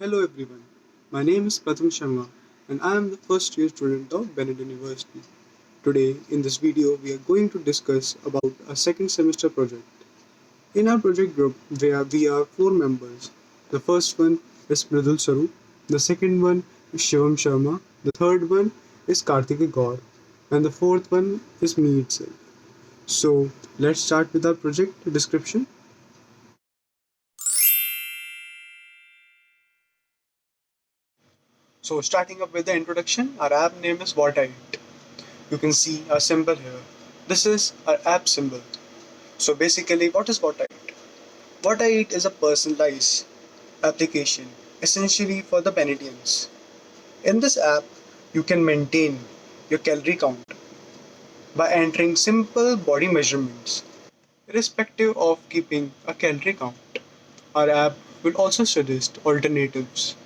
Hello everyone, my name is Pratham Sharma and I am the first year student of Bennett University. Today in this video we are going to discuss about a second semester project. In our project group we are four members. The first one is Mridul Saru, the second one is Shivam Sharma, the third one is Karthike Gaur and the fourth one is me itself. So let's start with our project description. So starting up with the introduction, our app name is What I Eat. You can see a symbol here. This is our app symbol. So basically, what is What I Eat? What I Eat is a personalized application essentially for the Benedians. In this app, you can maintain your calorie count by entering simple body measurements, irrespective of keeping a calorie count. Our app will also suggest alternatives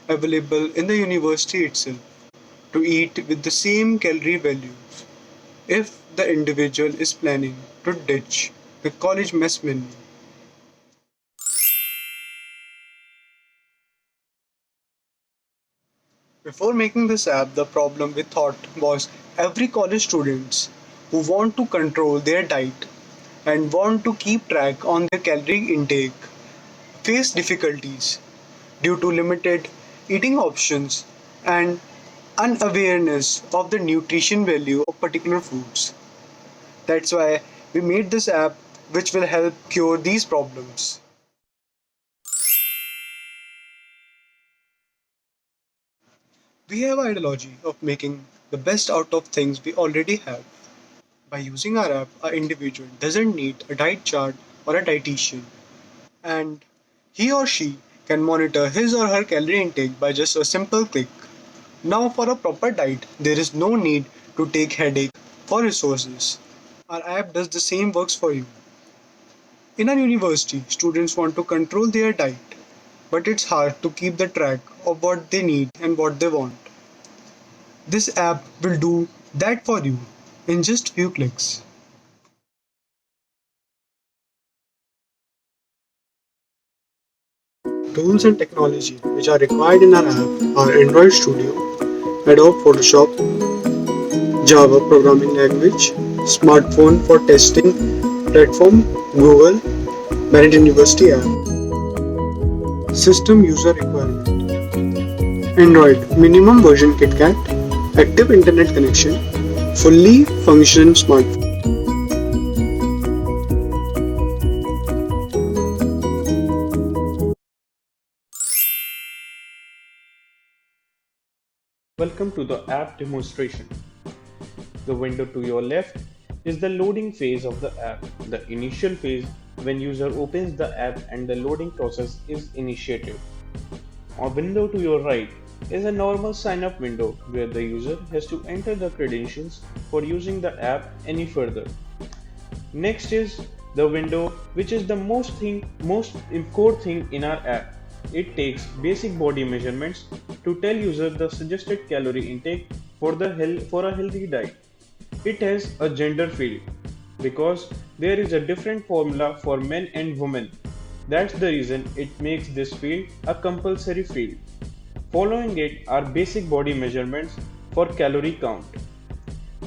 available in the university itself to eat with the same calorie values if the individual is planning to ditch the college mess menu. Before making this app, the problem we thought was every college students who want to control their diet and want to keep track on their calorie intake face difficulties due to limited eating options and unawareness of the nutrition value of particular foods. That's why we made this app which will help cure these problems. We have an ideology of making the best out of things we already have. By using our app, an individual doesn't need a diet chart or a dietitian, and he or she can monitor his or her calorie intake by just a simple click. Now, for a proper diet, there is no need to take headache for resources. Our app does the same works for you. In our university, students want to control their diet, but it's hard to keep the track of what they need and what they want. This app will do that for you in just few clicks. Tools and technology which are required in our app are Android Studio, Adobe Photoshop, Java programming language, smartphone for testing platform, Google, Merit University app. System user requirement. Android minimum version KitKat, active internet connection, fully function smartphone. Welcome to the app demonstration. The window to your left is the loading phase of the app. The initial phase when user opens the app and the loading process is initiated. A window to your right is a normal sign up window where the user has to enter the credentials for using the app any further. Next is the window which is the most core thing in our app. It takes basic body measurements to tell user the suggested calorie intake for a healthy diet. It has a gender field because there is a different formula for men and women. That's the reason it makes this field a compulsory field. Following it are basic body measurements for calorie count.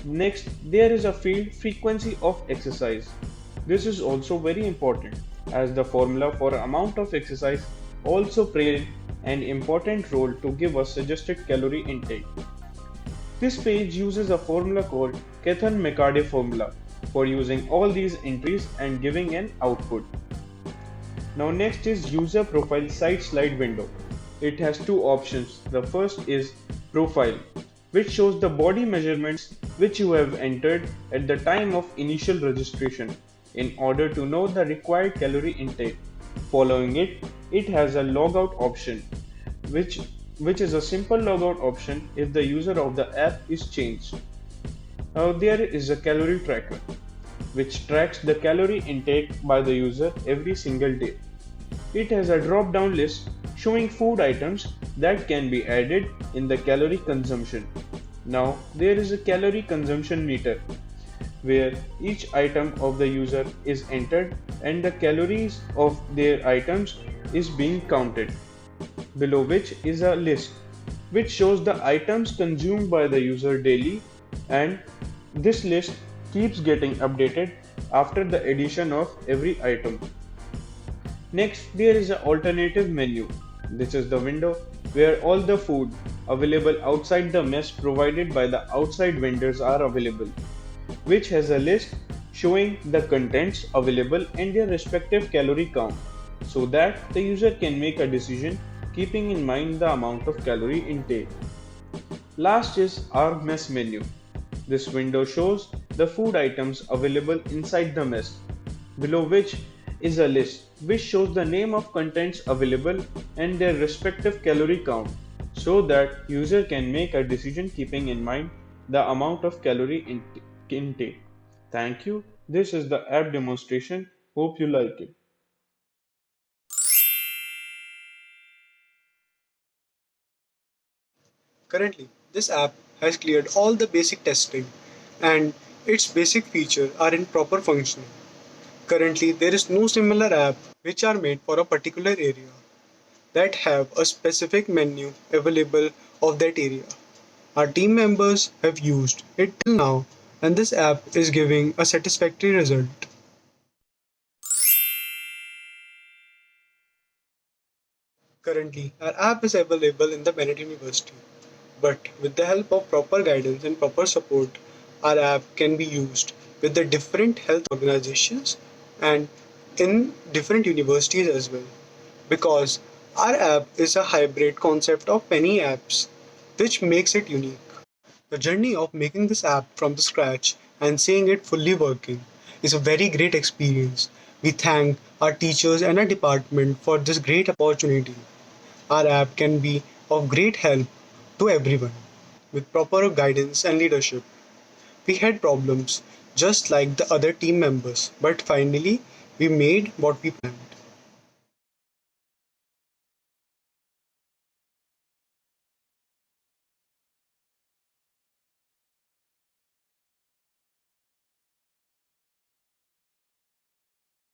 Next, there is a field frequency of exercise. This is also very important as the formula for amount of exercise also plays an important role to give us suggested calorie intake. This page uses a formula called Kethan-McCarty formula for using all these entries and giving an output. Now next is user profile site slide window. It has two options. The first is profile, which shows the body measurements which you have entered at the time of initial registration in order to know the required calorie intake. Following it, it has a logout option, which is a simple logout option if the user of the app is changed. Now there is a calorie tracker, which tracks the calorie intake by the user every single day. It has a drop down list showing food items that can be added in the calorie consumption. Now there is a calorie consumption meter where each item of the user is entered and the calories of their items is being counted. below which is a list which shows the items consumed by the user daily, and this list keeps getting updated after the addition of every item. Next, there is an alternative menu. This is the window where all the food available outside the mess provided by the outside vendors are available, which has a list showing the contents available and their respective calorie count so that the user can make a decision keeping in mind the amount of calorie intake. Last is our mess menu. This window shows the food items available inside the mess, below which is a list which shows the name of contents available and their respective calorie count so that user can make a decision keeping in mind the amount of calorie intake. Thank you. This is the app demonstration. Hope you like it. Currently, this app has cleared all the basic testing and its basic features are in proper functioning. Currently, there is no similar app which are made for a particular area that have a specific menu available of that area. Our team members have used it till now and this app is giving a satisfactory result. Currently, our app is available in the Bennett University, but with the help of proper guidance and proper support, our app can be used with the different health organizations and in different universities as well. Because our app is a hybrid concept of many apps, which makes it unique. The journey of making this app from the scratch and seeing it fully working is a very great experience. We thank our teachers and our department for this great opportunity. Our app can be of great help to everyone with proper guidance and leadership. We had problems just like the other team members, but finally we made what we planned.